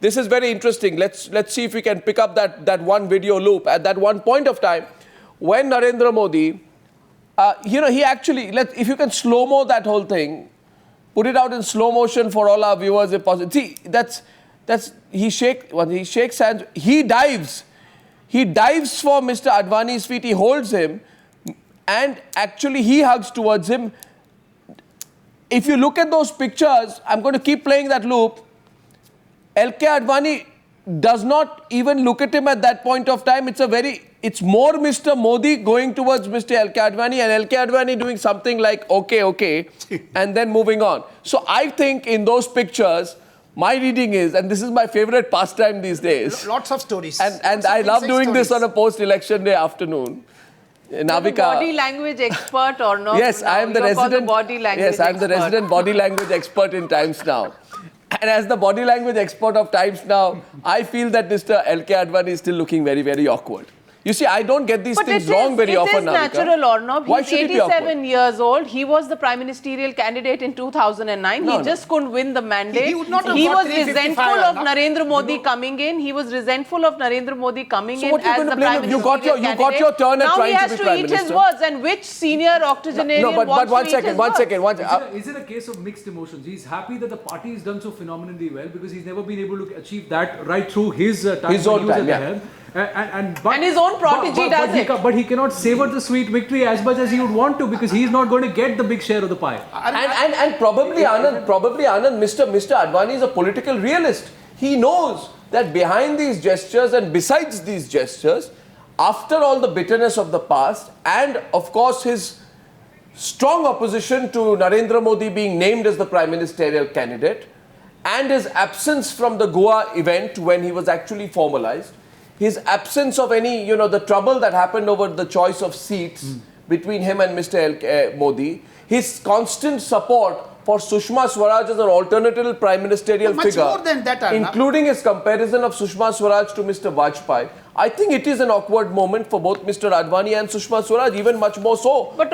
this is very interesting. Let's see if we can pick up that one video loop at that one point of time when Narendra Modi, he actually, if you can slow-mo that whole thing, put it out in slow motion for all our viewers if possible. See, he shakes hands, he dives for Mr. Advani's feet, he holds him, and actually he hugs towards him. If you look at those pictures, I'm going to keep playing that loop. L.K. Advani does not even look at him at that point of time. It's more Mr. Modi going towards Mr. L.K. Advani and L.K. Advani doing something like, okay, and then moving on. So I think in those pictures, my reading is, and this is my favorite pastime these days. Lots of stories. And I love doing this on a post-election day afternoon. Navika, body language expert or not? Yes, I am the resident body language Yes, I am the resident body language expert in Times Now. And as the body language expert of Times Now, I feel that Mr. L.K. Advani is still looking very, very awkward. You see, I don't get these things wrong very often, Navika. It is natural, Arnab. Why He's should it be 87 years old. He was the prime ministerial candidate in 2009. He just couldn't win the mandate. He would not have He got was 355, resentful of Arnab. Narendra Modi coming in. He was resentful of Narendra Modi coming So in what are you as going the to blame prime him? ministerial You got your turn at now trying he has to be to prime eat minister. his words. And which senior octogenarian No, but wants one to eat his second. words? Is it a case of mixed emotions? He's happy that the party has done so phenomenally well because he's never been able to achieve that right through his time. His own when he was time, at the yeah. helm. And his own prodigy does it. But he cannot savor the sweet victory as much as he would want to because he's not going to get the big share of the pie. And probably Anand, Mr. Advani is a political realist. He knows that behind these gestures and besides these gestures, after all the bitterness of the past and of course his strong opposition to Narendra Modi being named as the prime ministerial candidate and his absence from the Goa event when he was actually formalized, his absence of any, the trouble that happened over the choice of seats between him and Mr. Modi, his constant support for Sushma Swaraj as an alternative prime ministerial figure, more than that, Arnab. including his comparison of Sushma Swaraj to Mr. Vajpayee, I think it is an awkward moment for both Mr. Advani and Sushma Swaraj, even much more so. But